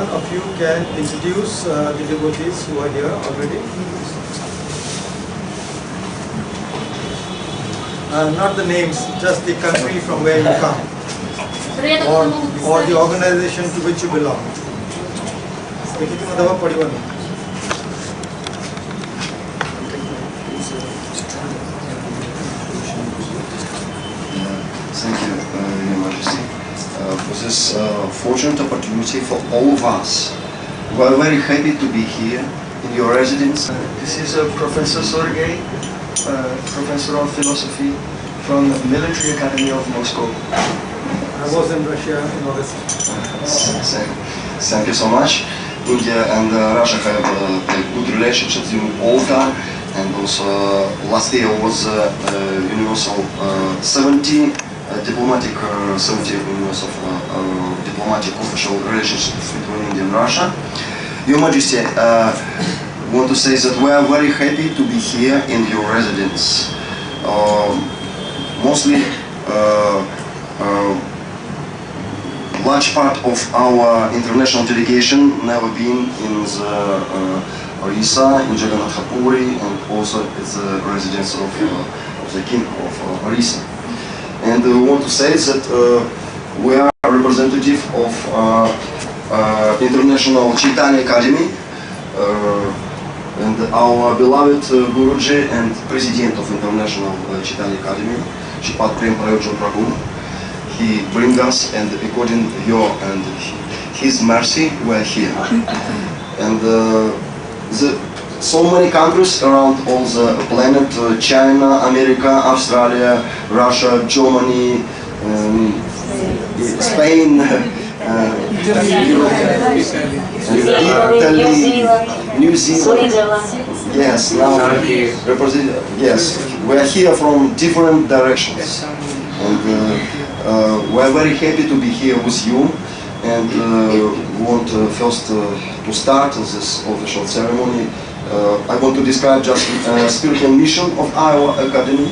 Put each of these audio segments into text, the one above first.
one of you can introduce the devotees who are here already? Not the names, just the country from where you come, or the organization to which you belong. Thank you, Your Majesty, for this fortunate opportunity for all of us. We are very happy to be here in your residence. This is Professor Sergey, Professor of Philosophy from the Military Academy of Moscow. I was in Russia in August. Thank you so much. India and Russia have good relationships in all time, and also last year was universal 70 diplomatic 70 years of diplomatic official relationships between India and Russia. Your Majesty, want to say that we are very happy to be here in your residence. Mostly, large part of our international delegation never been in the Orissa, in Puri, and also it's the residence of the king of Orissa. And we want to say that we are a representative of International Chaitanya Academy, and our beloved Guruji and President of International Chaitanya Academy, Prem Prayojan, he brings us, and according to your and his mercy, we are here. And so many countries around all the planet, China, America, Australia, Russia, Germany, Spain, Italy, New Zealand. Yes, now yes, we are here from different directions, and we are very happy to be here with you. And we want first to start this official ceremony. I want to describe just spiritual mission of our academy.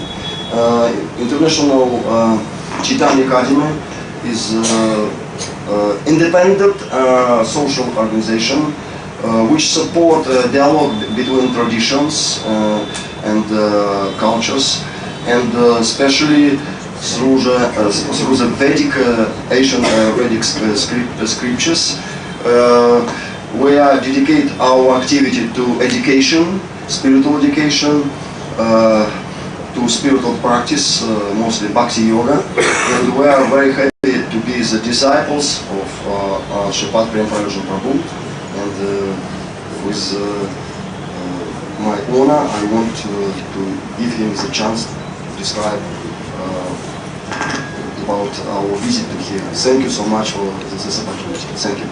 International Chaitanya Academy is independent social organization which support dialogue between traditions and cultures, and especially through the Vedic, Asian Vedic scriptures. We are dedicate our activity to education, spiritual education, to spiritual practice, mostly Bhakti Yoga, and we are very happy to be the disciples of Shripat Prem Prayojan Prabhu, and with my honor I want to give him the chance to describe about our visit to here. Thank you so much for this opportunity. Thank you.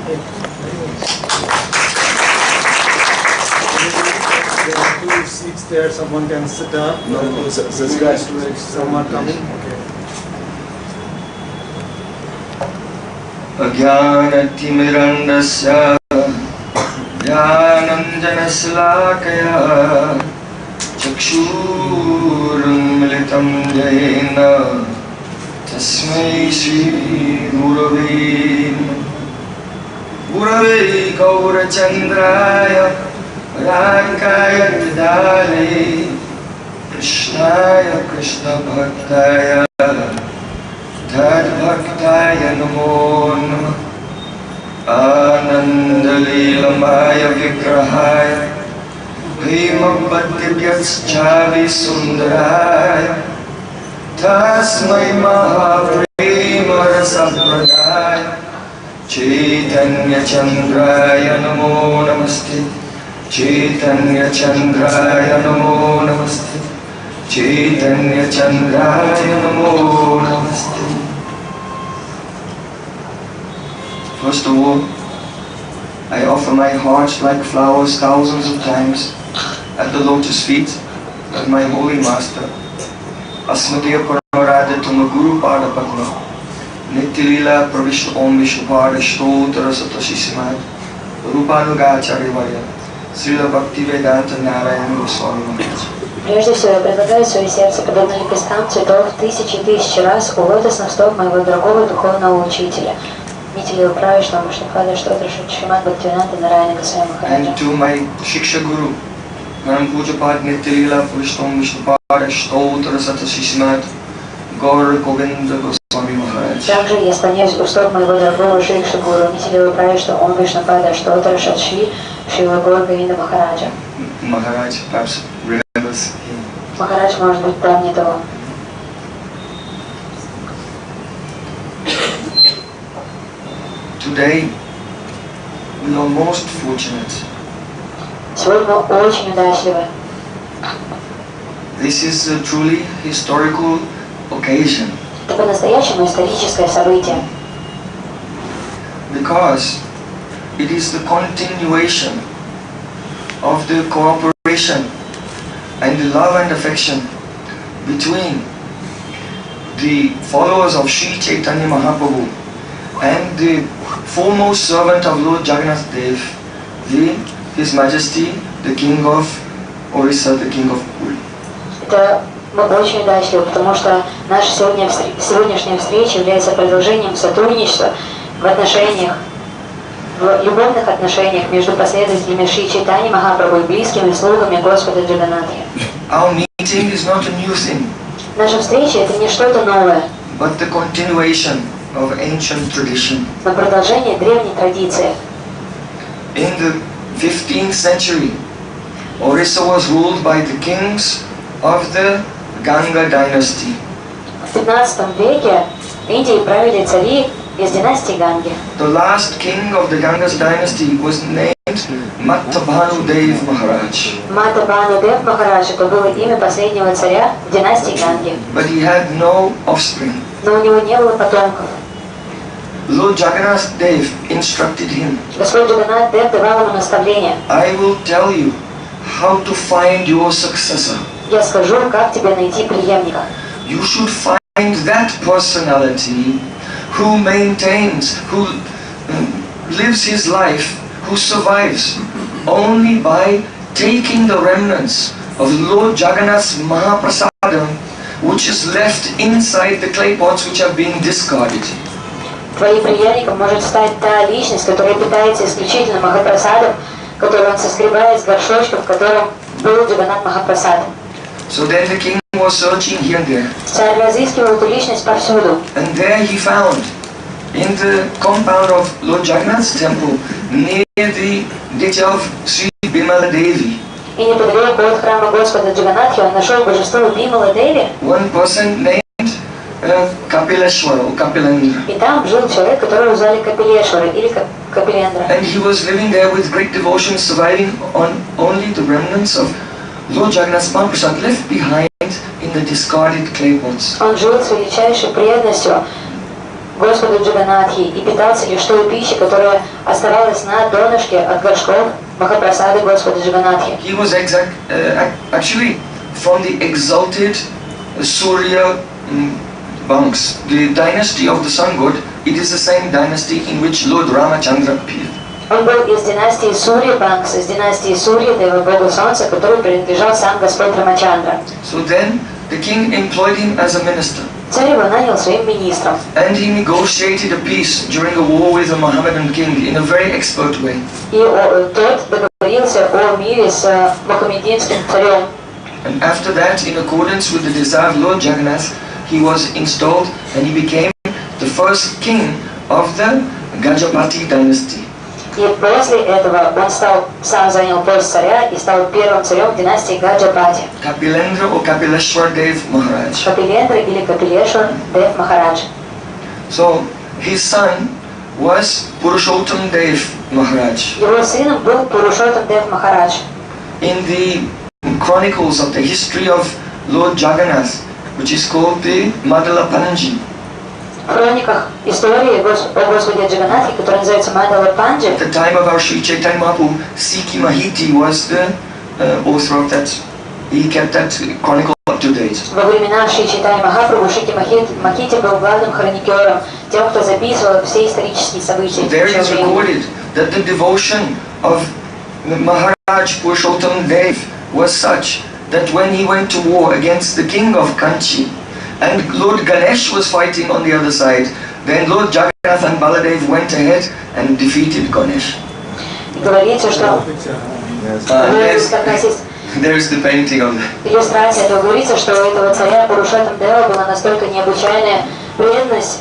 There are 2 seats there, someone can sit up. No, this guy. Someone coming. Okay. Ajnanatimirandasya Jnananjanasalakaya Chakshurunmilitam Jayena Tasmai Shri Gurave Gaurachandraya Rankaya Vidale Krishnaya Krishna Bhaktaya Tad Bhaktaya Namo Namah Anandalilamaya Vigrahaya Bhimabhadyavyaschavi Sundaraya Tasmai Mahaprema Rasapradaya Chaitanya Chandraya Namo Namaste Chaitanya Chandraya Namo Namaste Chaitanya Chandraya Namo Namaste. First of all, I offer my heart like flowers thousands of times at the lotus feet of my holy master, Asmadiya Paramarada Tuma Guru Pada Padma, Nityalila Pravishna Om Vishnupada Shrotra Satashisimad, Rupanugacharya Varya, Srila Bhaktivedanta Narayana Goswami Maharaj. Прежде всего, я предлагаю свое сердце, подобно лепесткам цветов, тысячи и тысячи раз у лотосных стоп моего дорогого духовного учителя. Нитили Праyojan, Vishnupada, Shtotra, Shrimad Bhaktivedanta Narayana Goswami Maharaja. And to my Shiksha Guru, Param Pujapad Nityalila Pushtam Vishnupada, Shtotra Sata Shishmat, Gaur Govinda Goswami Maharaj. Также я склоняюсь в стоп моего дорогого Шикша Гуру, Нитили Праyojan, он Vishnupada, Shtotra, Шри, Шрила Gaur Govinda Maharaja. Maharaj perhaps remembers him. Махарадж, может быть, помнит его. Today, we are most fortunate. Сегодня мы очень удачливы. This is a truly historical occasion Это по-настоящему историческое событие, because it is the continuation of the cooperation and the love and affection between the followers of Sri Chaitanya Mahaprabhu and the foremost servant of Lord Jagannath Dev, His Majesty, the King of Orissa, the King of Puri. это мы очень удачливы, потому что наша сегодняшняя встреча является продолжением сотрудничества в отношениях, в любовных отношениях между последователями Шри Чайтаньи Махапрабху и близкими слугами Господа Джаганнатхи. Our meeting is not a new thing, Наша встреча — это не что-то новое, but the continuation of ancient tradition. но продолжение древней традиции. In the 15th century, Orissa was ruled by the kings of the Ganga dynasty. В 15 веке Индией правили цари из династии Ганги. The last king of the Ganga's dynasty was named Mattabhanu Dev Maharaj. Матабану Дев Махарадж — это было имя последнего царя в династии Ганги, But he had no offspring. но у него не было потомков. Lord Jagannath Dev instructed him, Господь Джаганнат Дев давал ему наставления. I will tell you how to find your successor. Я скажу, как тебе найти преемника. You should find that personality who maintains, who lives his life, who survives only by taking the remnants of Lord Jagannath's Mahaprasadam, which is left inside the clay pots which have been discarded. Твоим преемником может стать та личность, которая питается исключительно Махапрасадом, который он соскребает с горшочков, в котором был Джаганнат Махапрасад. So then the king was searching here and there. Царь разыскивал эту личность повсюду. And there he found, in the compound of Lord Jagannath's temple, near the ditch of Sri Bimala Devi, И неподалеку от храма Господа Джаганнатхи он нашел божество Бимала Деви, one person named Kapileshwara or Kapilendra. и там жил человек, которого звали Капилешвара или Капилендра. And he was living there with great devotion, surviving on only the remnants of Lord Jagannath's Mahaprasad left behind in the discarded clay pots. Он жил с величайшей преданностью Господу Джаганнатхи и питался лишь той пищей, которая оставалась на донышке от горшков Махапрасады Господа Джаганнатхи. He was actually from the exalted Surya Banks, the dynasty of the sun god. It is the same dynasty in which Lord Ramachandra appeared. Он был из династии Сурья Банкс, из династии Сурья, Дева Бога Солнца, которой принадлежал сам Господь Рамачандра. So then the king employed him as a minister. Царь его нанял своим министром. And he negotiated a peace during a war with a Mohammedan king in a very expert way. И тот договорился о мире с мухаммединским царем. And after that, in accordance with the desire of Lord Jagannath, he was installed and he became the first king of the Gajapati dynasty. И после этого он сам занял пост царя и стал первым царем в династии Гаджапати. Kapilendra or Kapileshwar Dev Maharaj. Капилендра или Капилешвар Дев Махарадж. So his son was Purushottam Dev Maharaj. Его сыном был Пурушоттам Дев Махарадж. In the chronicles of the history of Lord Jagannath, which is called the Madala Panji, В хрониках истории о Господе Джаганнатхе, которая называется Мадала Панджи, at the time of our Sri Chaitanya Mahaprabhu, Sikhi Mahiti was the author of that. He kept that chronicle up to date. во времена Шри Чайтаньи Махапрабху Шики Махити был главным хроникером, тем, кто записывал все исторические события. So there it is recorded that the devotion of the Maharaj Purushottam Dev was such that when he went to war against the king of Kanchi, and Lord Ganesh was fighting on the other side, then Lord Jagannath and Baladev went ahead and defeated Ganesh. И говорится, что There's the painting of that. иллюстрация этого говорится, что у этого царя Пурушоттам Дева была настолько необычайная преданность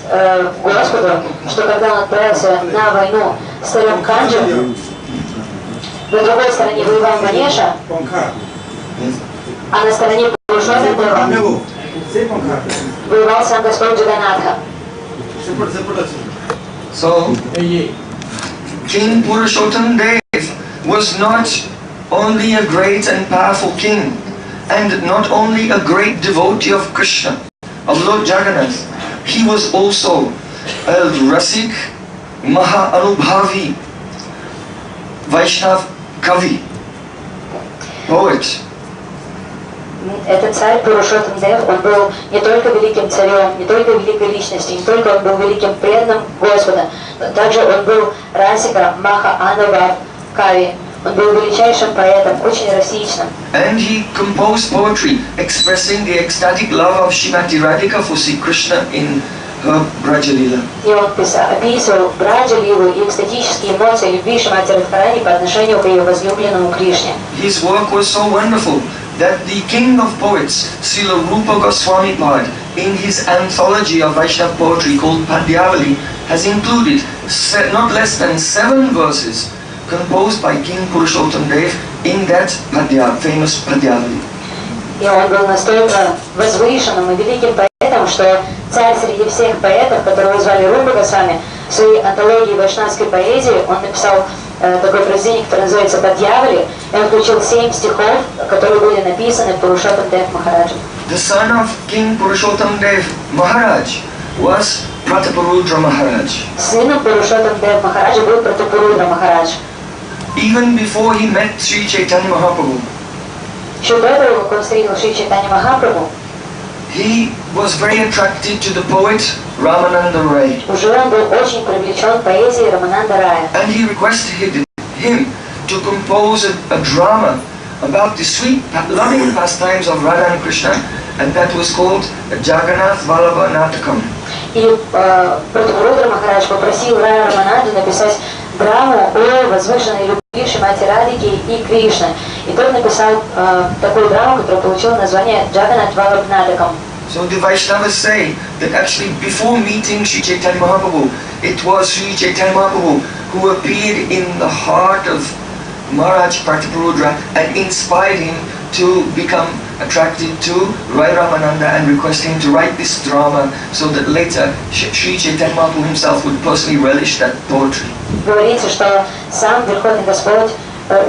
Господу, что когда он отправился на войну с царем Канджем, на другой стороне воевал Ганеша, а на стороне Пурушоттам Дева воевал сам Господь Джаганатха. So, King Purushottam Dev was not only a great and powerful king, and not only a great devotee of Krishna, of Lord Jagannath, he was also a Rasik Maha Anubhavi Vaishnav Kavi, poet. Этот царь Пурушоттам Дев, он был не только великим царем, не только великой личностью, не только он был великим преданным Господа, но также он был Расика Маха Анубхав Кави. Он был величайшим поэтом, очень растичным. And he composed poetry expressing the ecstatic love of Srimati Radhika for Sri Krishna in her Brajalila. И он описывал Браджа-лилу и экстатические эмоции любви Шримати Радхарани по отношению к ее возлюбленному Кришне. His work was so wonderful that the king of poets, Srila Rupa Goswami Pad, in his anthology of Vaishnava poetry called Padyavali, has included not less than 7 verses composed by King Purushottam Dev in that famous Padyavali. И он был настолько возвышенным и великим поэтом, что царь среди всех поэтов, которого звали Рупа Госвами, в своей антологии вайшнавской поэзии он написал такое произведение, которое называется «Падьявали», и он включил 7 стихов, которые были написаны Пурушоттам Дев Махараджем. The son of King Purushottam Dev Maharaj was Prataparudra Maharaj. Сыном Пурушоттам Дев Махараджа был Пратапарудра Махарадж. Even before he met Sri Chaitanya Mahaprabhu, Еще до того, как он встретил Шри Чайтанья Махапрабху, he was very attracted to the poet Ramananda Rai. уже он был очень привлечен поэзией Рамананда Рая. And he requested him to compose a drama about the sweet, loving pastimes of Radha and Krishna, and that was called Jagannath Vallabha Natakam. И Пратапарудра Махарадж попросил Рая Рамананду написать драму о возвышенной любви Шримати Радхики и Кришны. И тот написал такую драму, которая получила название Джаганнат Валабха Наtakam. So the Vaishnavas say that actually before meeting Sri Chaitanya Mahaprabhu, it was Sri Chaitanya Mahaprabhu who appeared in the heart of Maharaj Prataparudra and inspired him to become attracted to Rai Ramananda and request him to write this drama so that later Sri Chaitanya Mahaprabhu himself would personally relish that poetry. Говорится, что сам Верховный Господь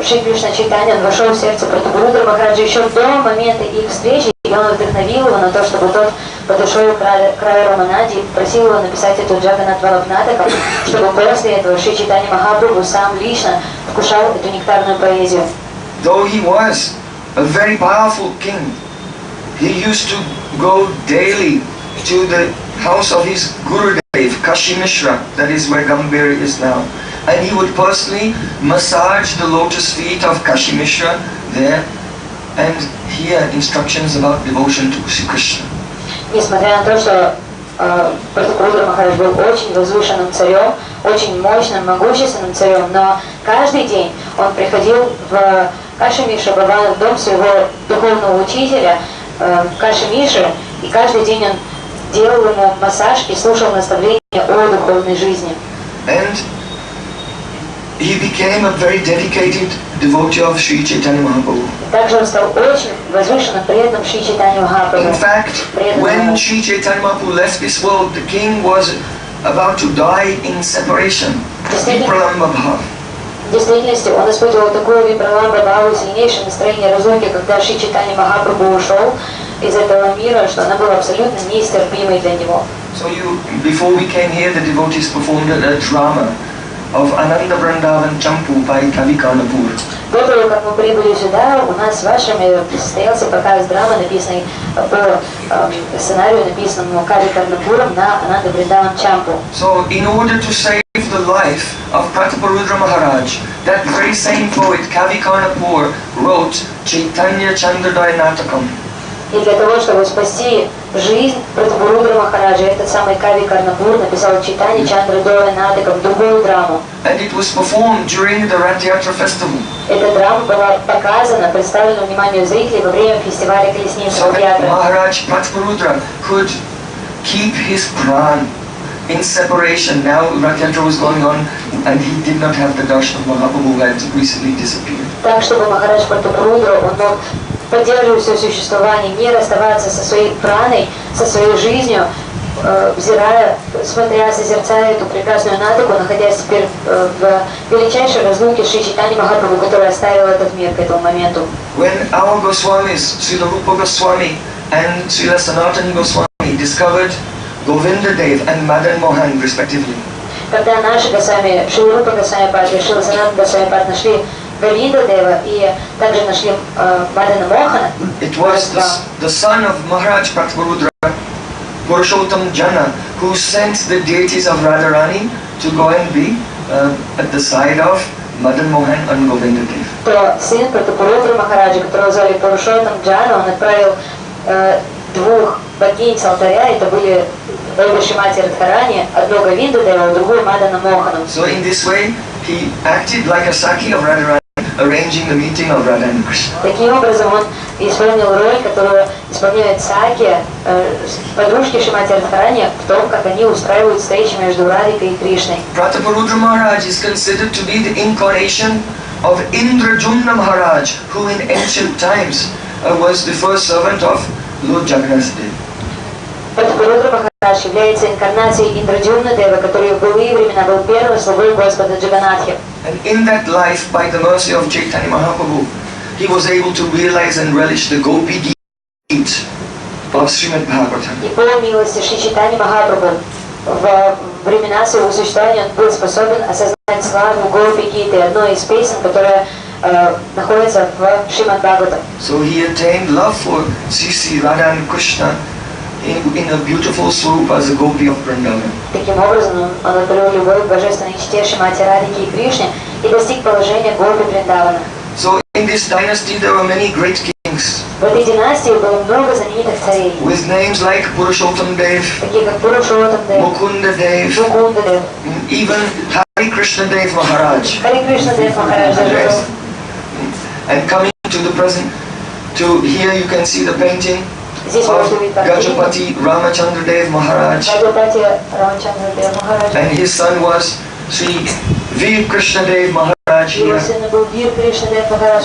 Шри Кришна Чайтанья вошел в сердце Пратапарудра Махараджа еще до момента их встречи, и он вдохновил его на то, чтобы тот подошел к Раю Рамананде и попросил его написать эту Джаганнат Валабха Наtakam, чтобы после этого Шри Чайтанья Махапрабху сам лично вкушал эту нектарную поэзию. Though he was a very powerful king, he used to go daily to the house of his Gurudev, Kashi Mishra, that is where Gambhir is now. And he would personally massage the lotus feet of Kashi Mishra there and hear instructions about devotion to Sri Krishna. Несмотря на то, что Пратапарудра Махарадж был очень возвышенным царем, очень мощным, могущественным царем, но каждый день он приходил в Каши Мишра, бывал в дом своего духовного учителя Каши Мишры, и каждый день он делал ему массаж и слушал наставления о духовной жизни. And he became a very dedicated devotee of Sri Chaitanya Mahaprabhu. Также он стал очень возвышенным преданным Шри Чайтанья Махапрабху. In fact, when Sri Chaitanya Mahaprabhu left this world, the king was about to die in separation. Vipralamba bhav. В действительности он испытывал такое випраламбха-бхаву, сильнейшее настроение разлуки, когда Шри Чайтанья Махапрабху ушел из этого мира, что она была абсолютно неистерпимой для него. So before we came here, the devotees performed a drama of Ananda Vrindavan Champu by Kavi Karnapur. До того, как мы прибыли сюда, у нас с вашими состоялся показ драмы, написанной по сценарию, написанному Кави Карнапуром на Ананда Вриндаван Чампу. So, in order to save the life of Prataparudra Maharaj, that very same poet Kavi Karnapur wrote Chaitanya Chandrodaya Natakam. И для того, чтобы спасти жизнь Пратапурудра Махараджа, этот самый Кави Карнапур написал Чайтанья Чандра Надыков другую драму. And it was performed during the Rath Yatra festival. Эта драма была показана, представлена вниманию зрителей во время фестиваля колесницы So that Ратьятры. Maharaj Pratapurudra could keep his pran in separation. Now Rath Yatra was going on and he did not have the darshan of Mahaprabhu who had recently disappeared. Так, чтобы Махарадж Пратапурудра, он мог поддерживать свое существование, не расставаться со своей праной, со своей жизнью, взирая, смотря, созерцая эту прекрасную Надыку, находясь теперь в величайшей разлуке с Шри Чайтаньей Махапрабху, который оставил этот мир к этому моменту. When our Goswamis, Srila Rupa Goswami and Srila Sanatana Goswami discovered Govinda Dev and Madan Mohan respectively, Когда наши Госвами, Шри Рупа Госвами Пад и Шри Санатана Госвами Пад нашли Говинда Дева и также нашли Мадана Мохана, it was the son of Maharaj Pratapurudra, Purushottam Jana, who sent the deities of Radharani to go and be at the side of Madan Mohan and Govinda Dev. то сын Пратапурудра Махараджа, которого звали Пурушоттам Джана, он отправил двух богинь с алтаря, это были обе Шримати Радхарани, одну Говинду Деву, другую Мадана Мохану. So in this way, he acted like a Saki of Radharani, arranging the meeting of Radha and Krishna. Таким образом, он исполнил роль, которую исполняет Саки, подружки Шримати Радхарани, в том, как они устраивают встречи между Радикой и Кришной. Pratapurudra Maharaj is considered to be the incarnation of Indrajumna Maharaj, who in ancient times was the first servant of Lord Jagannath Dev. Пратапурудра Махарадж является инкарнацией Индрадюмна Девы, который в былые времена был первым слугой Господа Джаганатхи. And in that life, by the mercy of Chaitanya Mahaprabhu, he was able to realize and relish the Gopi Geet of Srimad Bhagavatam. И по милости Шри Чайтаньи Махапрабху в времена своего существования он был способен осознать славу Гопи Гиты, одной из песен, которая находится в Шримад Бхагаватам. So he attained love for Sri Radha and Krishna in a beautiful swoop as a Gopi of Vrindavan. Таким образом, он обрел любовь к божественной чте Шримати Радхи и Кришне и достиг положения Гопи Вриндавана. So in this dynasty there were many great kings В этой династии было много знаменитых царей, with names like Purushottam Dev, такие как Пурушоттам Дев, Mukunda Dev, Мукунда Дев, even Hari Krishna Dev Maharaj. Хари Кришна Дев Махарадж даже Yes. был. And coming to the present, to here you can see the painting Здесь of можно увидеть картину Gajapati Ramachandra Dev Maharaj, Раджапати Рамачандра Дев Махарадж. and his son was Sri Veer Krishna Dev Maharaj Его here, сын был Вир Кришна Дев Махарадж,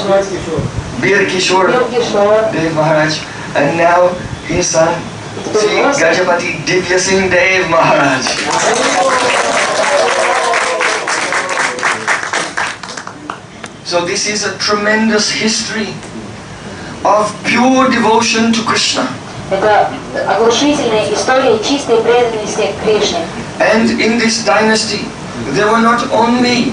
Veer Kishore Вир Кишор. Dev Maharaj, and now his son Sri Gajapati Divya Singh Dev Maharaj. So this is a tremendous history of pure devotion to Krishna. Это оглушительная история чистой преданности Кришне. And in this dynasty, there were not only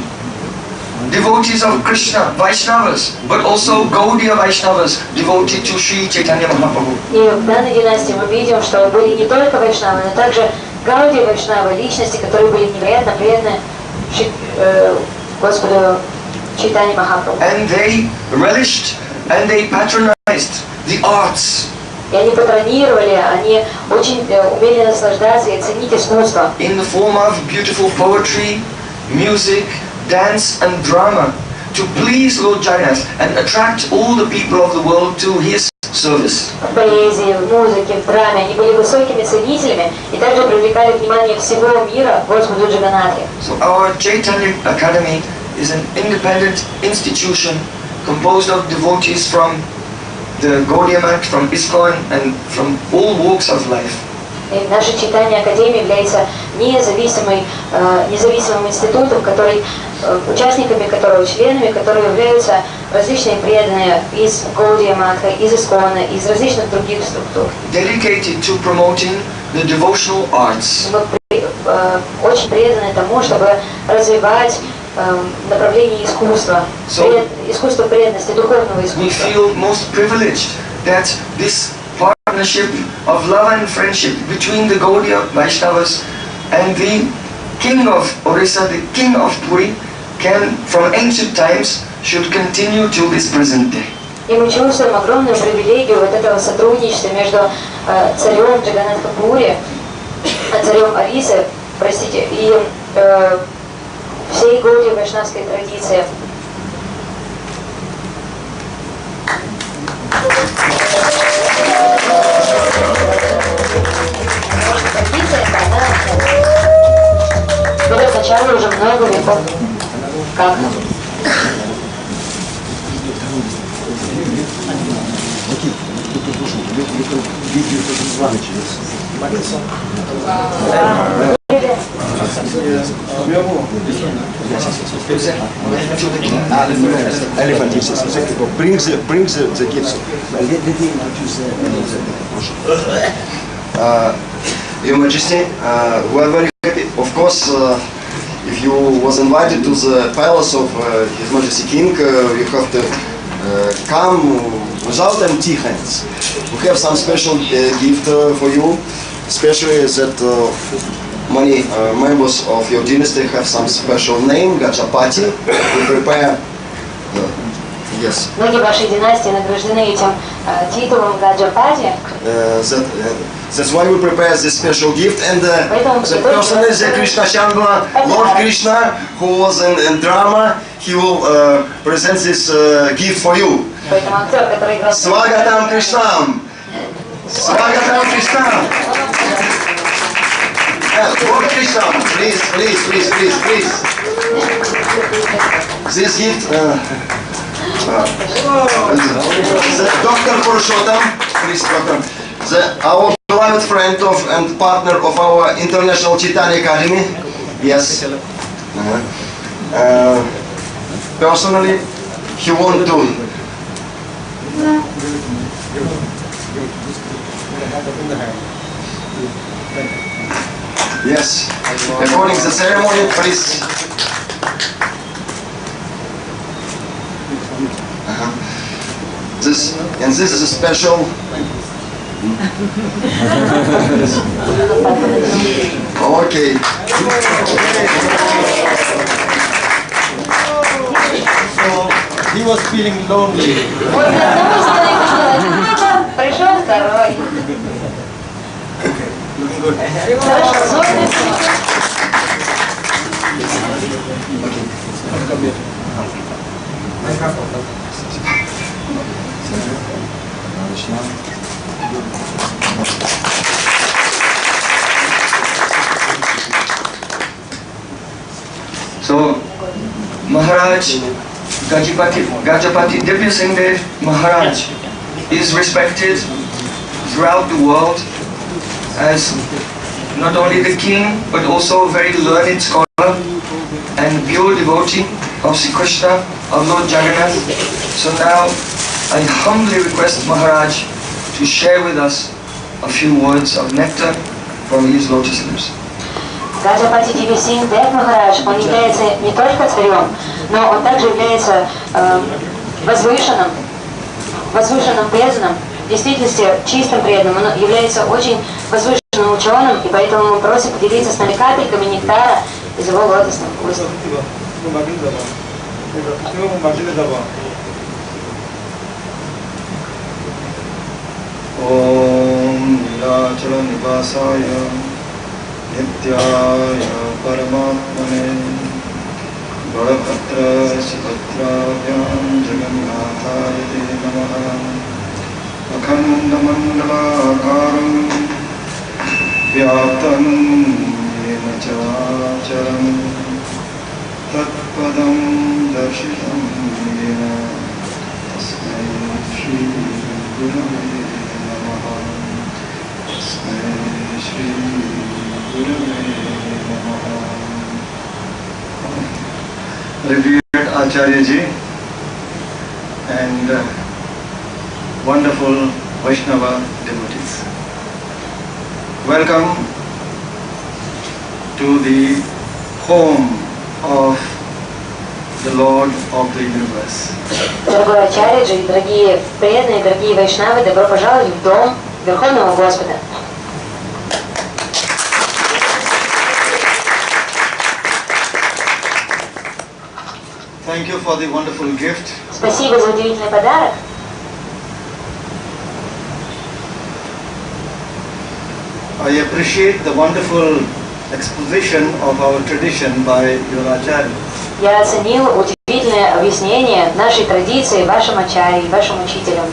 devotees of Krishna, Vaishnavas, but also Gaudiya Vaishnavas devoted to Sri Chaitanya Mahaprabhu. И в данной династии мы видим, что были не только вайшнавы, но также Гаудия Вайшнавы, личности, которые были невероятно преданны Господу Чайтаньи Махапрабху. And they relished and they patronized the arts. И они патронировали, они очень умели наслаждаться и ценить искусство. In the form of beautiful poetry, music, dance and drama to please Lord Jagannath and attract all the people of the world to his service. В поэзии, в музыке, в драме они были высокими ценителями и также привлекали внимание всего мира Господу Джаганатхе. So our Chaitanya Academy is an independent institution composed of devotees from the Gaudiya Math, from ISKCON and from all walks of life. И наша Чайтанья Академия является независимым институтом, который, участниками которого, членами которого являются различные преданные из Гаудия Матха, из Искона, из различных других структур. Dedicated to promoting the devotional arts. Мы очень преданы тому, чтобы развивать направление искусства, искусство преданности, духовного We искусства. feel most privileged that this partnership of love and friendship between the Gaudiya Vaishnavas and the king of Orissa, the king of Puri, can, from ancient times, should continue till this present day. И мы чувствуем огромную привилегию вот этого сотрудничества между царем Джаганатха Пури, царем Арисы, простите, и всей Гаудия вайшнавской традиции. Которая начало уже много веков. Как? Elephant gives us. Bring the gifts. Your Majesty, we are very happy. Of course, if you was invited to the palace of His Majesty King, you have to come without empty hands. We have some special gift for you, especially that many members of your dynasty have some special name, Gachapati. We prepare. Yes. Многие вашей династии награждены этим титулом Гаджапати. That's why we prepare this special gift, and the person is Krishna Chandra, Lord Krishna, who was in drama. He will present this gift for you. Swagatam Krishnam. Swagatam Krishnam. Lord Krishna, please. This gift. Dr. Purushottam, please, Doctor. Our beloved friend and partner of our International Chaitanya Academy. Yes. Personally, he won't do it. Yes. According to the ceremony, please. This is a special. Okay. So he was feeling lonely. Пришел второй. So, Maharaj Gajapati Divya Singh Dev Maharaj is respected throughout the world as not only the king but also a very learned scholar and pure devotee of Sri Krishna, of Lord Jagannath. So now I humbly request Maharaj to share with us a few words of nectar from his lotus lips. Гаджапати Диви Синг Дев Махарадж, он является не только царем, но он также является возвышенным преданным, в действительности чистым преданным. Он является очень возвышенным ученым, и поэтому мы просим поделиться с нами капельками нектара из его лотосных уст. Om Nilachala Nivasaya Nityaya Paramatmane Balabhadra Subhadravyam Jagannathaya Namaha Akhandamandalakaram Vyaptam Yena Characharam Tatpadam Darshitam Yena Tasmai Shri Gurave Revered Acharya Ji and wonderful Vaishnava devotees. Welcome to the home of the Lord of the Universe. Дорогой Ачарьяджи, дорогие преданные, дорогие вайшнавы, добро пожаловать в дом Верховного Господа. Thank you for the wonderful gift. Спасибо за удивительный подарок. I appreciate the wonderful exposition of our tradition by your Acharya. Я оценил удивительное объяснение нашей традиции вашим ачарьям, вашим учителям.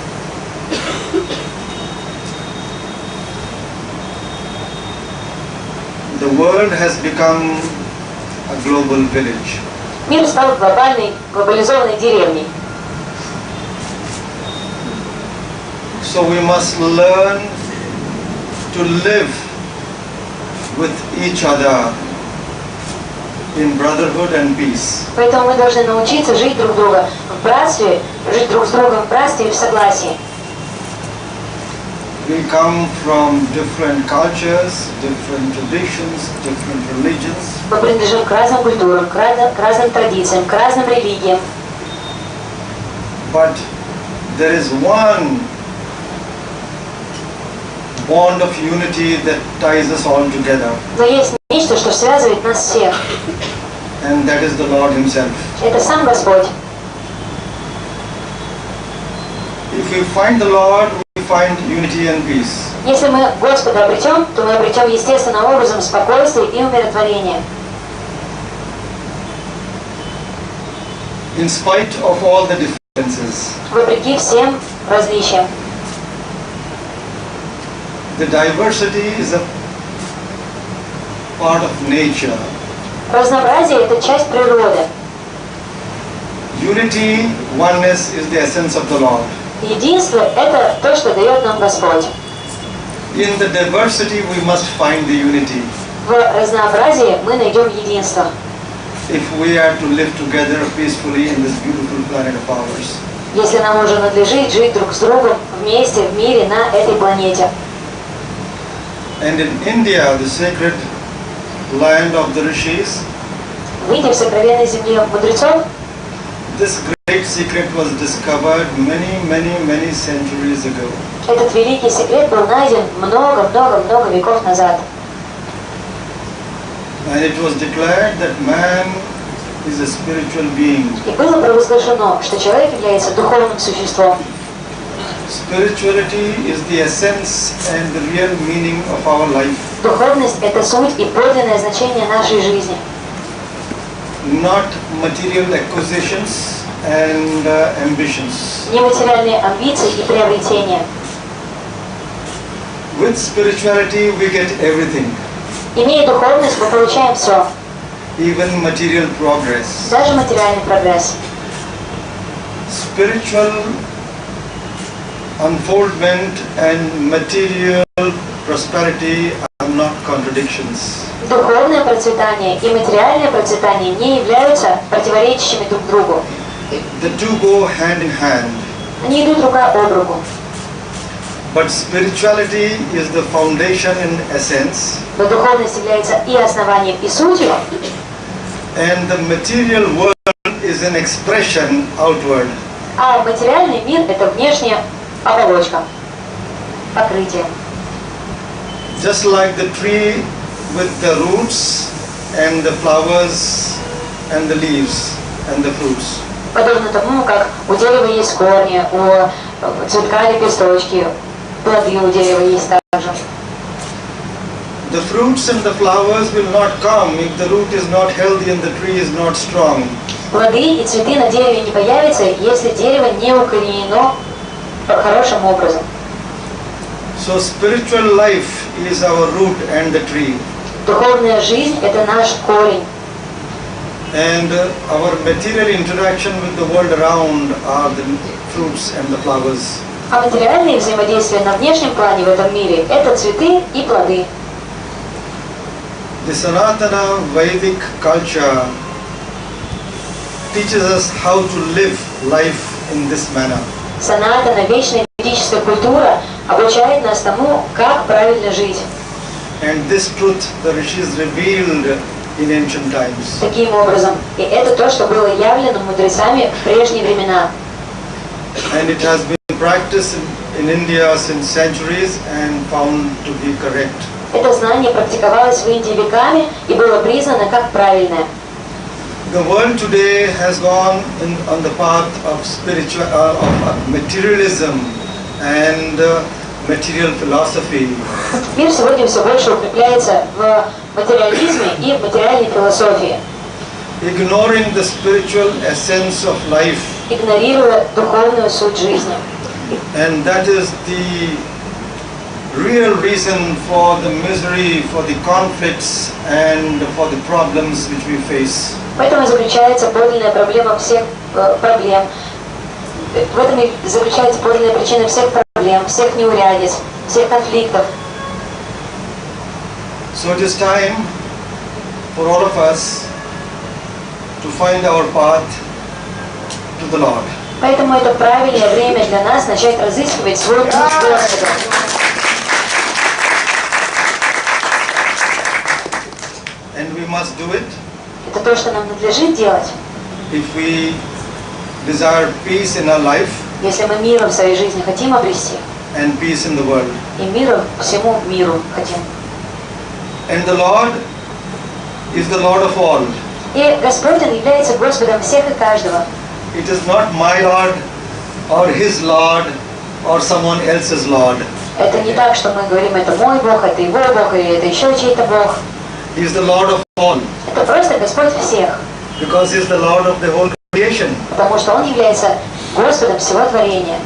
The world has become a global village. Мир стал глобализованной деревней. So we must learn to live with each other in brotherhood and peace. Поэтому мы должны научиться жить друг друга в братстве, жить друг с другом в братстве и в согласии. We come from different cultures, different traditions, different religions. Мы принадлежим к разным культурам, к разным традициям, к разным религиям. But there is one bond of unity that ties us all together, Но есть нечто, что связывает нас всех. and that is the Lord Himself. Это сам Господь. If we find the Lord, we find unity and peace. Если мы Господа обретем, то мы обретем естественным образом спокойствие и умиротворение. In spite of all the differences, Вопреки всем различиям. the diversity is a part of nature. Разнообразие – это часть природы. Unity, oneness is the essence of the Lord. Единство – это то, что дает нам Господь. In the diversity, we must find the unity. В разнообразии мы найдем единство. If we are to live together peacefully in this beautiful planet of ours. Если нам уже надлежит жить друг с другом вместе в мире на этой планете. And in India, the sacred land of the rishis, В Индии, в сокровенной земле мудрецов, this great secret was discovered many centuries ago. этот великий секрет был найден много веков назад. And it was declared that man is a spiritual being. И было провозглашено, что человек является духовным существом. Spirituality is the essence and the real meaning of our life. Духовность – это суть и подлинное значение нашей жизни. Not material acquisitions and ambitions. Нематериальные амбиции и приобретения. With spirituality we get everything, Имея духовность, мы получаем все, even material progress. даже материальный прогресс. Spiritual unfoldment and material prosperity are not contradictions. Духовное процветание и материальное процветание не являются противоречащими друг другу. The two go hand in hand. Они идут рука об руку. But spirituality is the foundation in essence, Но духовность является и основанием, и сутью, and the material world is an expression outward. а материальный мир – это внешняя оболочка, покрытие. Just like the tree with the roots and the flowers and the leaves and the fruits. Подобно тому, как у дерева есть корни, у цветка лепесточки, плоды у дерева есть также. The fruits and the flowers will not come if the root is not healthy and the tree is not strong. Плоды и цветы на дереве не появятся, если дерево не укоренено хорошим образом. So spiritual life is our root and the tree. Духовная жизнь – это наш корень. And our material interaction with the world around are the fruits and the flowers. А материальные взаимодействия на внешнем плане в этом мире – это цветы и плоды. The Sanatana Vedic culture teaches us how to live life in this manner. Санатана, вечная ведическая культура, обучает нас тому, как правильно жить. And this truth the rishis revealed in ancient times. Таким образом, и это то, что было явлено мудрецами в прежние времена. And it has been practiced in India since centuries and found to be correct. Это знание практиковалось в Индии веками и было признано как правильное. The world today has gone on the path of materialism and material philosophy, Мир сегодня все больше укрепляется в материализме и в материальной философии, ignoring the spiritual essence of life. игнорируя духовную суть жизни. And that is the real reason for the misery, for the conflicts and for the problems which we face. Поэтому и заключается подлинная проблема всех проблем. В этом и заключается подлинная причина всех проблем, всех неурядиц, всех конфликтов. So it is time for all of us to find our path to the Lord. Поэтому это правильное время для нас начать разыскивать свой путь к Господу. And we must do it Это то, что нам надлежит делать, if we desire peace in our life если мы миром в своей жизни хотим обрести, and peace in the world. и миром всему миру хотим. And the Lord is the Lord of all. И Господь, Он является Господом всех и каждого. It is not my Lord or His Lord or someone else's Lord. Это не так, что мы говорим, это мой Бог, это Его Бог, или это еще чей-то Бог. He is the Lord of all Это просто Господь всех, because He is the Lord of the whole creation. потому что Он является Господом всего творения.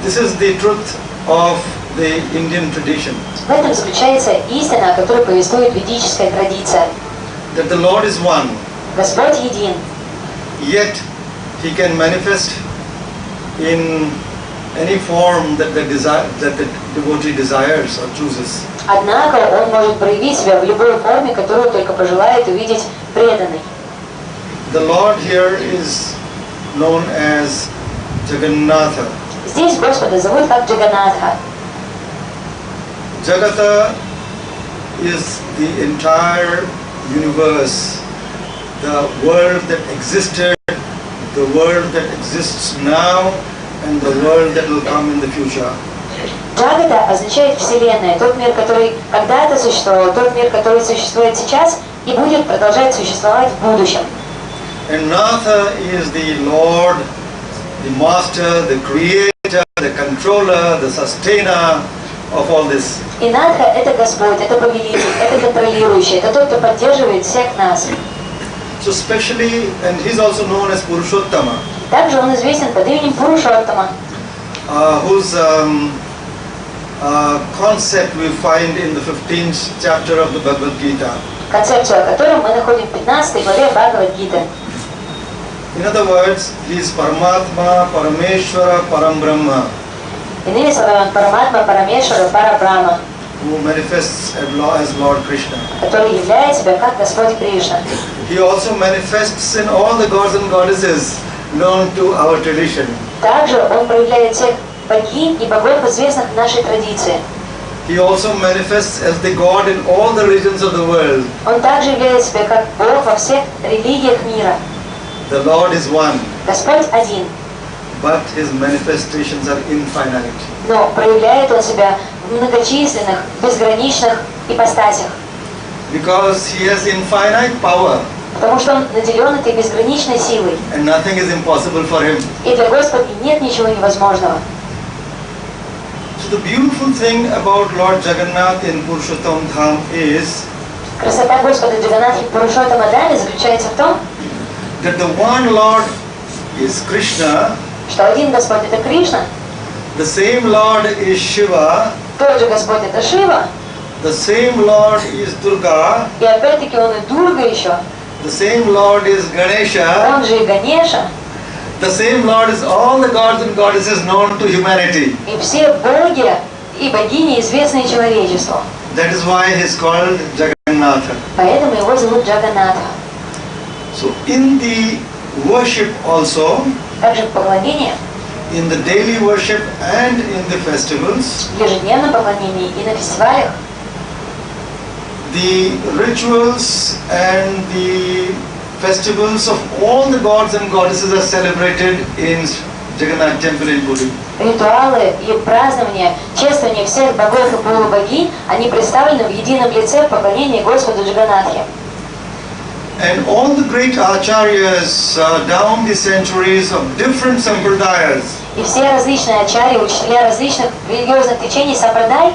This is the truth of the Indian tradition, В этом заключается истина, о которой повествует ведическая традиция. that the Lord is one, Господь един, yet He can manifest in any form that the devotee desires or chooses. однако Он может проявить себя в любой форме, которую только пожелает увидеть преданный. The Lord here is known as Jagannatha. Здесь Господа зовут как Джаганатха. Jagata is the entire universe, the world that existed, the world that exists now, and the world that will come in the future. Джагата означает Вселенная, тот мир, который когда-то существовал, тот мир, который существует сейчас и будет продолжать существовать в будущем. And Natha is the Lord, the Master, the Creator, the Controller, the Sustainer of all this. И Натха – это Господь, это Повелитель, это Контролирующий, это тот, кто поддерживает всех нас. So specially, and he's also known as Purushottama, Также он известен под именем Пурушоттама, whose concept we find in the 15th chapter of the Bhagavad Gita. концепцию о котором мы находим в 15 главе Бхагавад-гиты. In other words, he is Paramatma, Parameshwara, Parambrahma, Иными словами, Параматма, Парамешвара, Парабрахма, who manifests as Lord Krishna. который являет себя как Господь Кришна. He also manifests in all the gods and goddesses known to our tradition. Также он проявляет всех богинь и богов, известных в нашей традиции. He also manifests as the God in all the regions of the world. Он также являет себя как Бог во всех религиях мира. The Lord is one, Господь один, but His manifestations are infinite. но проявляет он себя в многочисленных, безграничных ипостасях, Because He has infinite power потому что он наделен этой безграничной силой. and nothing is impossible for Him. И для Господа нет ничего невозможного. So the beautiful thing about Lord Jagannath in Purushottam Dham is Красота Господа Джаганатхи в Пурушоттама Dhаме заключается в том, that the one Lord is Krishna, что один Господь это Кришна, the same Lord is Shiva, тот же Господь это Шива, the same Lord is Durga, и опять-таки он и Дурга еще, the same Lord is Ganesha, он же и Ганеша, the same Lord is all the gods and goddesses known to humanity. и все боги и богини, известные человечеству. That is why he is called Jagannatha. Поэтому его зовут Джаганатха. So in the worship also, Также в поклонении, in the daily worship and in the festivals, в ежедневном поклонении и на фестивалях the rituals and the festivals of all the gods and goddesses are celebrated in Jagannath Temple in Puri. ритуалы и празднования, чествование всех богов и полубогинь, они представлены в едином лице в поклонении Господу Джаганатхе. And all the great acharyas down the centuries of different sampradayas, И все различные ачарьи, учителя различных религиозных течений Сампрадай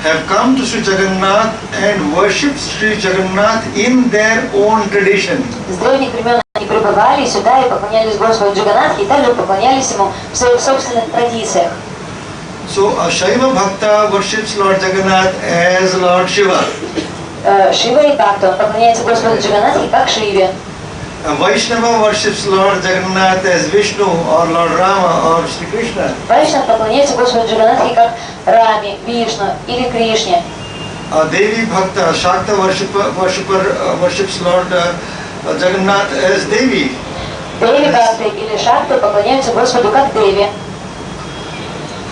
have come to Sri Jagannath and worship Sri Jagannath in their own tradition. с древних времен они прибывали сюда и поклонялись Господу Джаганнатхе, и также поклонялись Ему в своих собственных традициях. So a Shaiva Bhakta worships Lord Jagannath as Lord Shiva. Шива и Бхакта, он поклоняется Господу Джаганнатхе как Шиве. A Vaishnava worships Lord Jagannath as Vishnu or Lord Rama or Sri Krishna. Вайшнав поклоняется Господу Джаганнатхе как Раме, Вишну или Кришне. A Devi Bhakta, Shakta worshipper worships Lord Jagannath as Devi. Деви Бхакта или Шакта поклоняются Господу как Деви.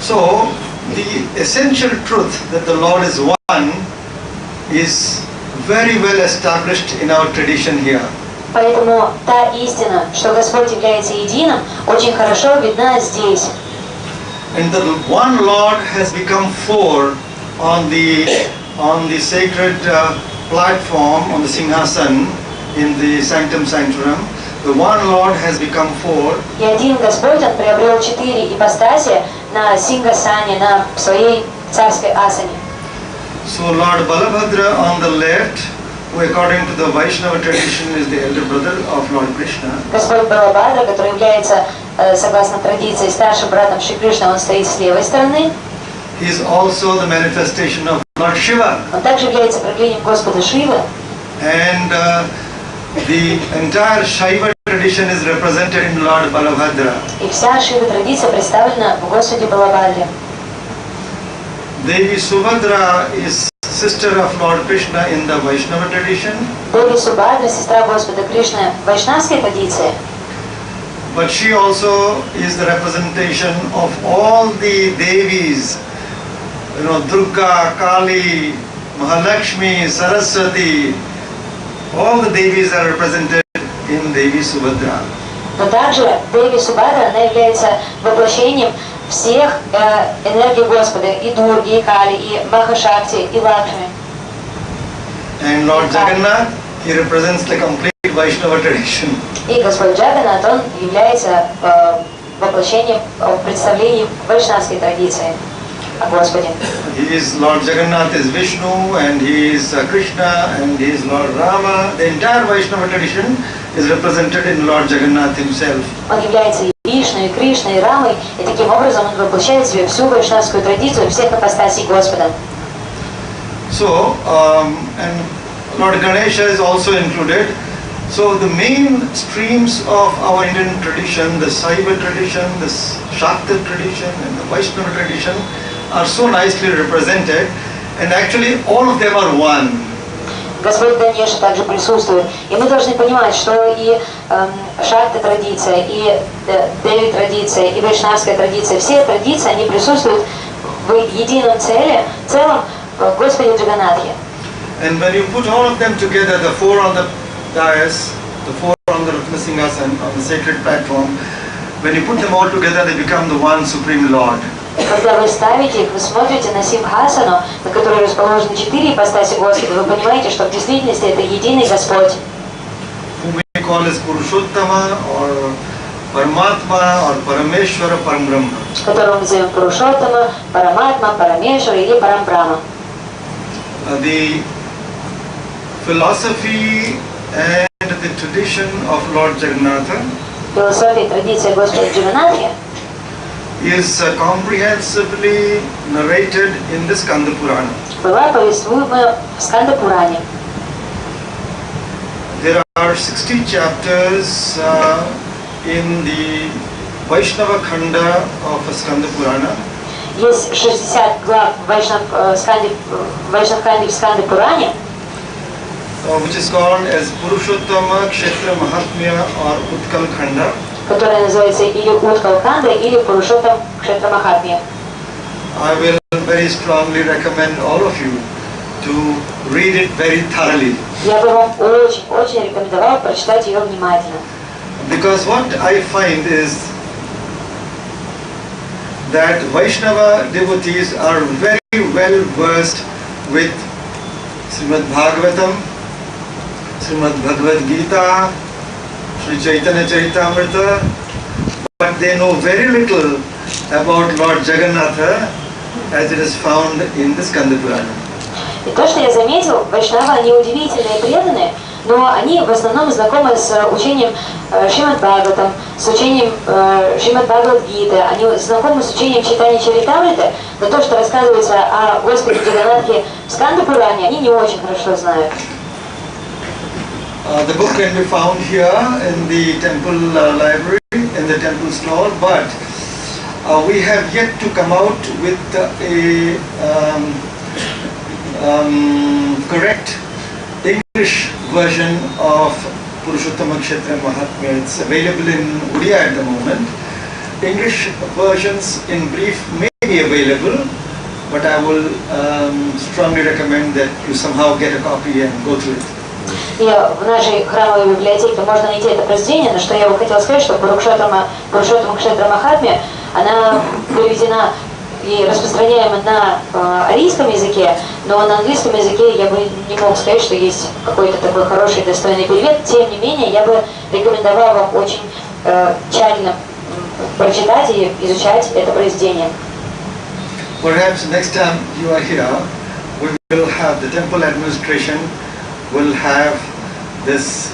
So the essential truth that the Lord is one is very well established in our tradition here. Поэтому та истина, что Господь является единым, очень хорошо видна здесь. And the one Lord has become four on the sacred platform, on the Singhasan, in the Sanctum Sanctorum. The one Lord has become four. И один Господь, Он приобрел 4 ипостаси на Сингасане, на своей царской асане. So Lord Balabhadra on the left, who according to the Vaishnava tradition is the elder brother of Lord Krishna. Господь Балабхадра, который является, согласно традиции, старшим братом Шри Кришны, он стоит с левой стороны. He is also the manifestation of Lord Shiva. Он также является проявлением Господа Шивы. And the entire Shaiva tradition is represented in Lord Balabhadra. И вся Шива традиция представлена в Господе Балабхадре. Devi Subhadra is sister of Lord Krishna in the Vaishnava tradition. Деви Субхадра, сестра Господа Кришны в вайшнавской традиции. But she also is the representation of all the Devis, Durga, Kali, Mahalakshmi, Saraswati. All the Devis are represented in Devi Subhadra. Но также Деви Субхадра, она является воплощением всех энергий Господа, и Дурги, и Кали, и Махашакти, и Лакшми. And Lord Jagannath, he represents the complete Vaishnava tradition. И Господь Джаганнат, он является воплощением, представлением вайшнавской традиции о Господе. He is Lord Jagannath is Vishnu and he is Krishna and he is Lord Rama. The entire Vaishnava tradition is represented in Lord Jagannath himself. Он является и Вишну, и Кришной, и Рамой, и таким образом он воплощает в себе всю вайшнавскую традицию всех апостасий Господа. So, and Lord Ganesha is also included. So the main streams of our Indian tradition, the Saiva tradition, the Shakta tradition and the Vaishnava tradition are so nicely represented, and actually all of them are one. Господь Ганеша также присутствует. И мы должны понимать, что и Шакта традиция, и Деви традиция, и Вайшнавская традиция, все традиции, они присутствуют в едином целом в Господе Джаганнатхе. And when you put all of them together, the four on the dais, the four on the Singhasan, on the sacred platform, when you put them all together, they become the one Supreme Lord. Когда вы ставите их, вы смотрите на Симхасану, на которой расположены 4 ипостаси Господа, вы понимаете, что в действительности это единый Господь. Whom we call as Purushottama or Paramatma or Parameshwara Parambrahma. Которого мы назовем Пурушоттама, Параматма, Парамешвара или Парамбрама. The philosophy and the tradition of Lord Jagannatha Философия и традиция Господа Джаганнатхи is comprehensively narrated in the Skanda Purana. была повествуема в Сканда-Пуране. There are 60 chapters in the Vaishnava Khanda of Skanda Purana. Есть 60 глав в Вайшнав-Ханде в Сканда-Пуране, Which is called as Purushottama Kshetra Mahatmya or Utkal Khanda. которая называется или Уткал-Ханда, или Пурушоттам Кшетра Махатмья. I will very strongly recommend all of you to read it very thoroughly. Я бы вам очень рекомендовала прочитать ее внимательно. Because what I find is that Vaishnava devotees are very well versed with Srimad Bhagavatam, Srimad Bhagavad Gita, Sri Chaitanya Charitamrita, but they know very little about Lord Jagannatha as it is found in the Skanda Purana. И то, что я заметил, вайшнавы, они удивительные и преданные, но они в основном знакомы с учением Шримад Бхагаватам, с учением Шримад Бхагавад-гиты, они знакомы с учением Чайтанья Чаритамриты, но то, что рассказывается о Господе Джаганнатхе в Сканда-Пуране, они не очень хорошо знают. The book can be found here in the temple library, in the temple stall, but we have yet to come out with a correct English version of Purushottama Kshetra Mahatmya. It's available in Odia at the moment. English versions in brief may be available, but I will strongly recommend that you somehow get a copy and go through it. И в нашей храмовой библиотеке можно найти это произведение, но что я бы хотела сказать, что Пурушоттама Кшетра Махатмя, она переведена и распространяема на арийском языке, но на английском языке я бы не мог сказать, что есть какой-то такой хороший, достойный перевод. Тем не менее, я бы рекомендовала вам очень тщательно прочитать и изучать это произведение. Perhaps next time you are here, we will have the temple administration will have this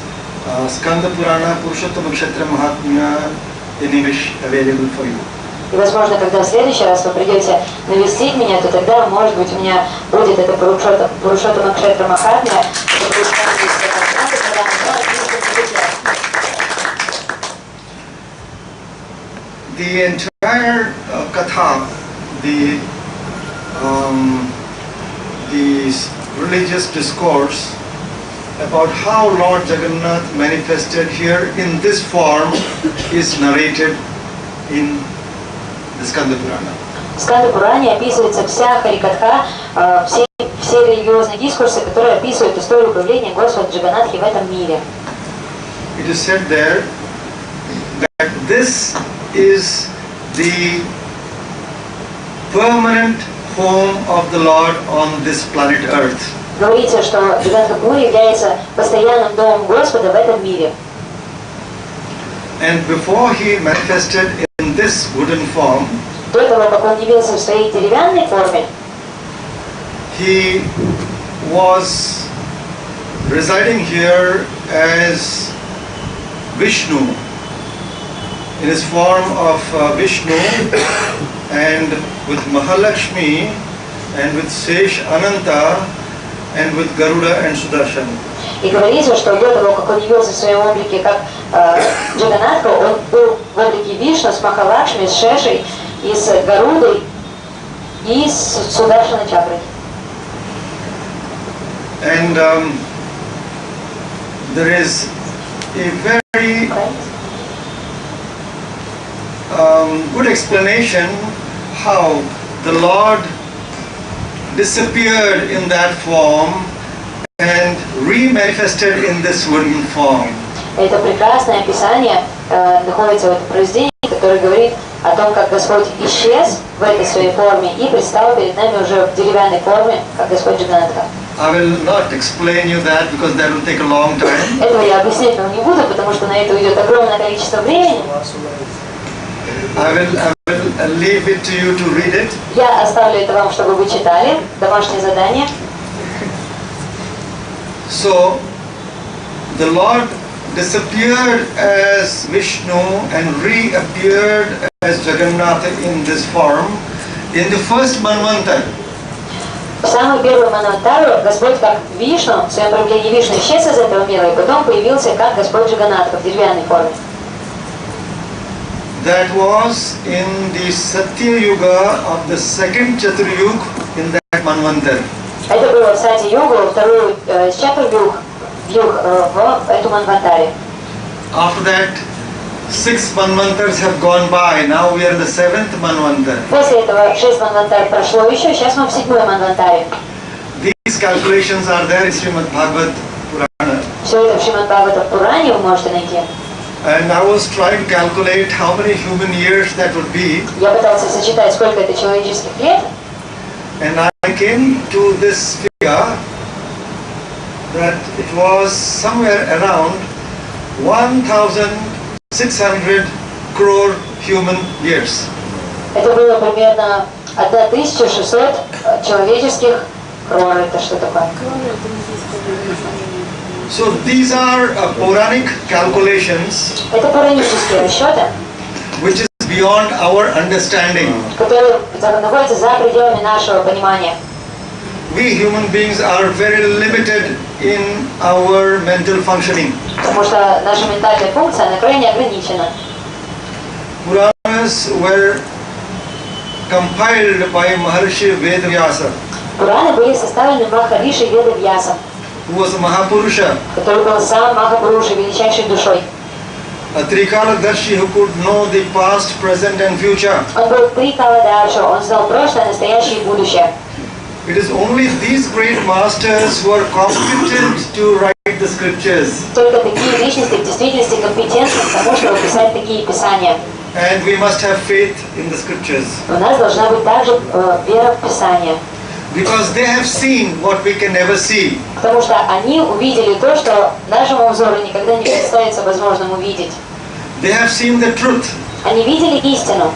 Skanda Purana Purushottama Kshetra Mahatmya in English available for you. И, возможно, когда в следующий раз вы придете навестить меня, то тогда, может быть, у меня будет это Пурушоттама Kshetra Mahatmya. The entire katha, the religious discourse about how Lord Jagannath manifested here in this form is narrated in the Skanda Purana. В Сканда-Пуране описывается вся харикатха, все религиозные дискурсы, которые описывают историю появления Господа Джаганнатхи в этом мире. It is said there that this is the permanent home of the Lord on this planet Earth. Говорится, что Джаганнатха Пури является постоянным домом Господа в этом мире. And before he manifested in this wooden form, До того, как он явился в своей деревянной форме, he was residing here as Vishnu, in his form of Vishnu, and with Mahalakshmi, and with Sesh Ananta, and with Garuda and Sudarshan. и говорится, что до того, как он явился в своем облике как Джаганнатха, он был в облике Вишну с Махалакшми, с Шешей, и с Гарудой, и с Сударшана Чакрой. And there is a very good explanation how the Lord disappeared in that form and re-manifested in this wooden form. Это прекрасное описание находится в этом произведении, которое говорит о том, как Господь исчез в этой своей форме и предстал перед нами уже в деревянной форме, как Господь Джаганнатха. I will not explain you that because that will take a long time. Этого я объяснять вам не буду, потому что на это уйдет огромное количество времени. I will leave it to you to read it. Я оставлю это вам, чтобы вы читали. Домашнее задание. So, the Lord disappeared as Vishnu and reappeared as Jagannatha in this form in the first Manvantara. В самую первую Манвантару Господь как Вишну, в своем проявлении Вишну исчез из этого мира, и потом появился как Господь Джаганнатха в деревянной форме. That was in the Satya Yuga of the second Chaturyug in that Manvantara. Это было в Сати-югу, вторую Чатур-юг в эту Манвантаре. After that, 6 Manvantars have gone by. Now we are in the 7th Manvantara. После этого 6 Манвантар прошло еще, сейчас мы в 7-й Манвантаре. These calculations are there in Srimad Bhagavad Purana. Все это в Шримад Бхагавата Пуране вы можете найти. And I was trying to calculate how many human years that would be. Я пытался сочетать, сколько это человеческих лет. And I came to this figure that it was somewhere around 1,600 crore human years. Это было примерно 1600 человеческих крор. Это что такое? So these are Puranic calculations Это пуранические расчеты, which is beyond our understanding. которые находятся за пределами нашего понимания. We human beings are very limited in our mental functioning. Потому что наша ментальная функция, она крайне ограничена. Puranas were compiled by Maharshi Vedavyasa, Пураны были составлены Махариши Ведавьясом, who was a Mahapurusha, который был сам Махапуруша, величайшей душой. a Trikaladarshi who could know the past, present and future. Он был Трикаладарша, он знал прошлое, настоящее и будущее. It is only these great masters who are competent to write the scriptures. Только такие личности в действительности компетентны к тому, чтобы писать такие писания. And we must have faith in the scriptures. У нас должна быть также вера в Писание. Because they have seen what we can never see. Потому что они увидели то, что нашему взору никогда не представится возможным увидеть. They have seen the truth. Они видели истину,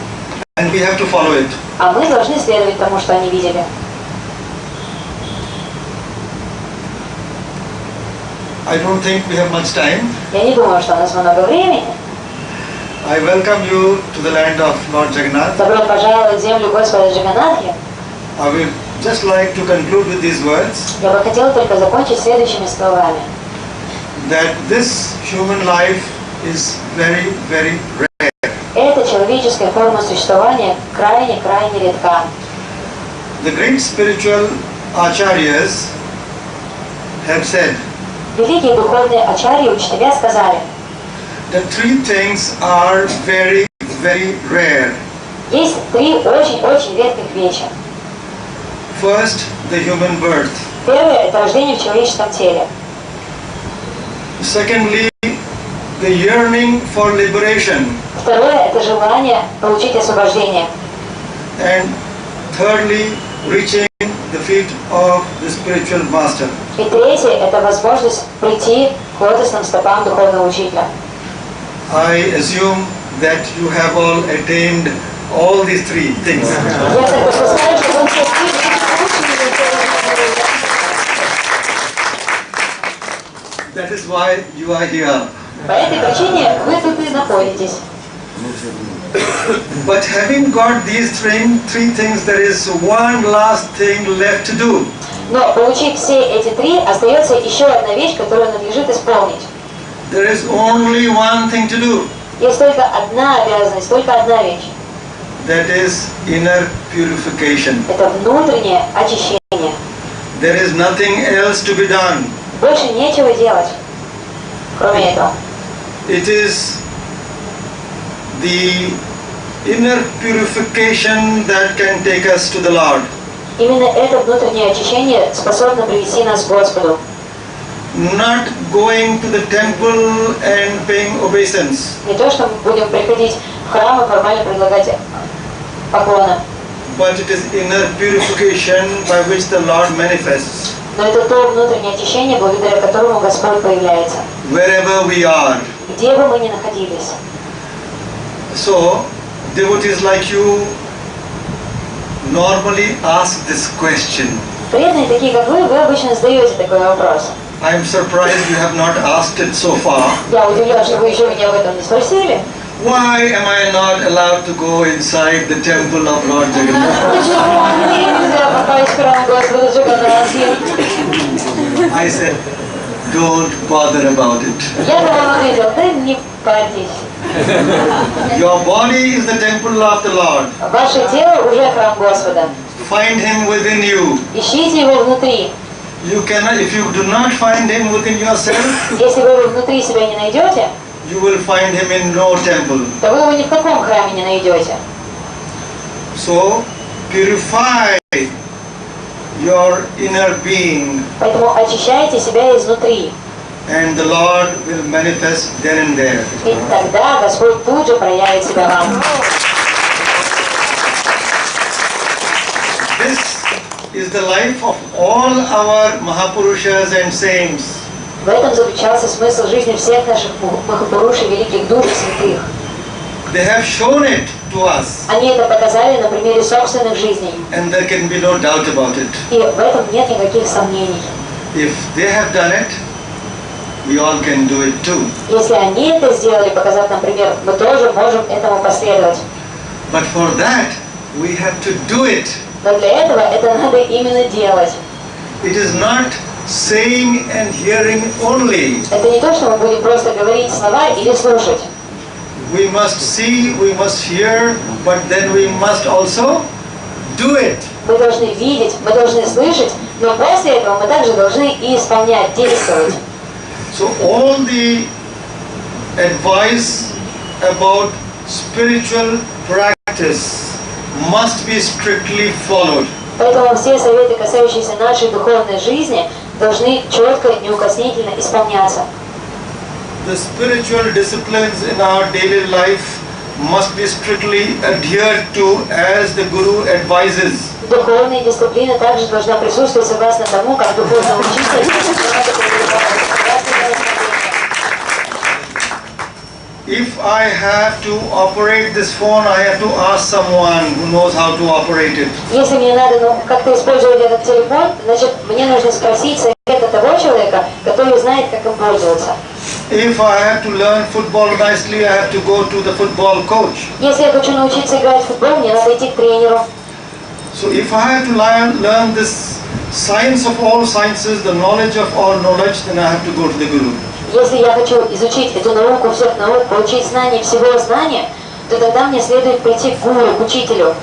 And we have to follow it. а мы должны следовать тому, что они видели. I don't think we have much time. Я не думаю, что у нас много времени. I welcome you to the land of Lord Jagannath. Добро пожаловать в землю Господа Джаганнатхи. I will just like to conclude with these words Я бы хотела только закончить следующими словами. that this human life is very, very rare. Эта человеческая форма существования крайне редка. The great spiritual acharyas have said Великие духовные ачарьи, учителя сказали, that three things are very, very rare. есть три очень редких вещи. First, the human birth. Первое – это рождение в человеческом теле. Secondly, the yearning for liberation. Второе – это желание получить освобождение. And thirdly, reaching the feet of the spiritual master. И третье – это возможность прийти к лотосным стопам духовного учителя. I assume that you have all attained all these three things. Я так допускаю, что вы все That is why you are here. по этой причине вы тут и находитесь. But having got these three things, there is one last thing left to do. Но получив все эти три, остается еще одна вещь, которую надлежит исполнить. There is only one thing to do. Есть только одна обязанность, только одна вещь. That is inner purification. Это внутреннее очищение. There is nothing else to be done. Больше нечего делать, кроме этого. It is the inner purification that can take us to the Lord. Именно это внутреннее очищение способно привести нас к Господу. Not going to the temple and paying obeisance. Не то, что мы будем приходить в храм и формально предлагать поклоны, But it is inner purification by which the Lord manifests. но это то внутреннее очищение, благодаря которому Господь появляется. Wherever we are. Где бы мы ни находились. So, devotees like you normally ask this question. Преданные, такие как вы обычно задаете такой вопрос. I am surprised you have not asked it so far. Я удивлен, что вы еще меня об этом не спросили. Why am I not allowed to go inside the temple of Lord Jagannath? Почему мне нельзя попасть в храм Господа Джаганнатхи? I said, don't bother about it. Я вам ответил, да не парьтесь. Your body is the temple of the Lord. Ваше тело уже храм Господа. Find Him within you. Ищите его внутри. You cannot, if you do not find Him within yourself, Если вы его внутри себя не найдете, you will find Him in no temple. то вы его ни в каком храме не найдете. So, purify your inner being, Поэтому очищайте себя изнутри. and the Lord will manifest then and there. И тогда Господь тут же проявит себя вам. This is the life of all our Mahapurushas and saints. В этом заключался смысл жизни всех наших Махапурушей, великих душ и святых. They have shown it to us, Они это показали на примере собственных жизней. and there can be no doubt about it. И в этом нет никаких сомнений. If they have done it, we all can do it too. Если они это сделали, показав нам пример, мы тоже можем этому последовать. But for that, we have to do it. Но для этого это надо именно делать. It is not saying and hearing only. Это не то, что мы будем просто говорить слова или слушать. We must see, we must hear, but then we must also do it. Мы должны видеть, мы должны слышать, но после этого мы также должны и исполнять, действовать. So all the advice about spiritual practice must be strictly followed. Поэтому все советы, касающиеся нашей духовной жизни, должны четко, неукоснительно исполняться. The spiritual disciplines in our daily life must be strictly adhered to as the Guru advises. Духовная дисциплина также должна присутствовать согласно тому, как духовный учитель. If I have to operate this phone, I have to ask someone who knows how to operate it. Если мне надо как-то использовать этот телефон, значит, мне нужно спросить совета того человека, который знает, как им пользоваться. If I have to learn football nicely, I have to go to the football coach. Если я хочу научиться играть в футбол, мне надо идти к тренеру. So if I have to learn this science of all sciences, the knowledge of all knowledge, then I have to go to the Guru. Если я хочу изучить эту науку всех наук, получить знания всего знания, то тогда мне следует прийти к гуру, к учителю.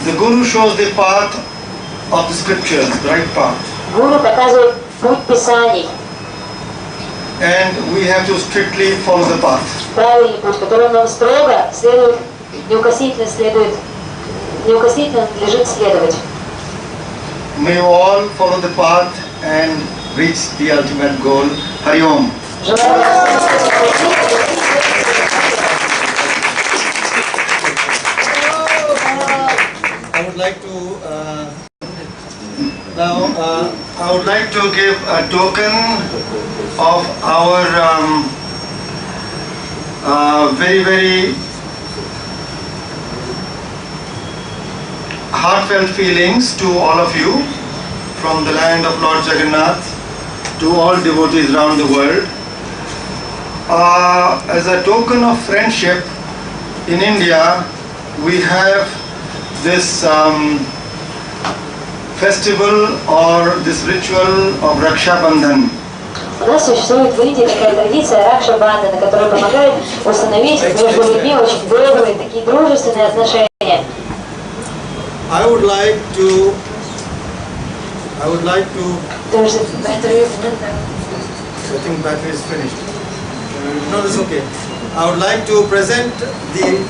The Guru shows the path of the scriptures, the right path. Гуру показывает путь Писаний, And we have to strictly follow the path. правильный путь, которым нам строго следует, неукоснительно надлежит следовать. May you all follow the path and reach the ultimate goal. Hari Om. Желаю вам I would like to I would like to give a token of our very heartfelt feelings to all of you from the land of Lord Jagannath to all devotees around the world. As a token of friendship, in India we have this festival or this ritual of Raksha Bandhan. У нас существует в Индии такая традиция Ракша Бандхана, которая помогает установить между людьми очень добрые, такие дружественные отношения. I would like to There's a battery. I think battery is finished. No, that's okay. I would like to present the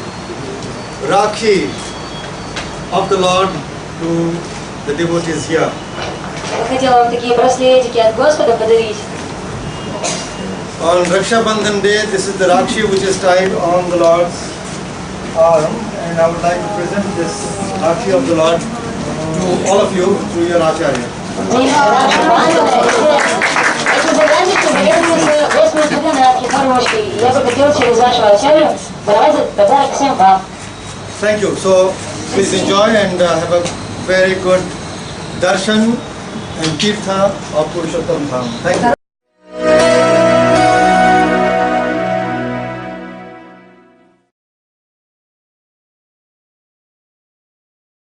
Rakhi of the Lord to the devotees here. Я хотела вам такие браслетики от Господа подарить. On Raksha Bandhan day, this is the Rakshi which is tied on the Lord's arm, and I would like to present this Rakshi of the Lord to all of you through your Acharya. Ракша Бандхана, эти завязки привязаны к Господу Джаганнатхе, хорошие. Я бы хотела через вашего ачарью давать этот подарок всем вам. Thank you. So please enjoy and have a very good darshan and kirtha of Purushottam Dham. Thank you.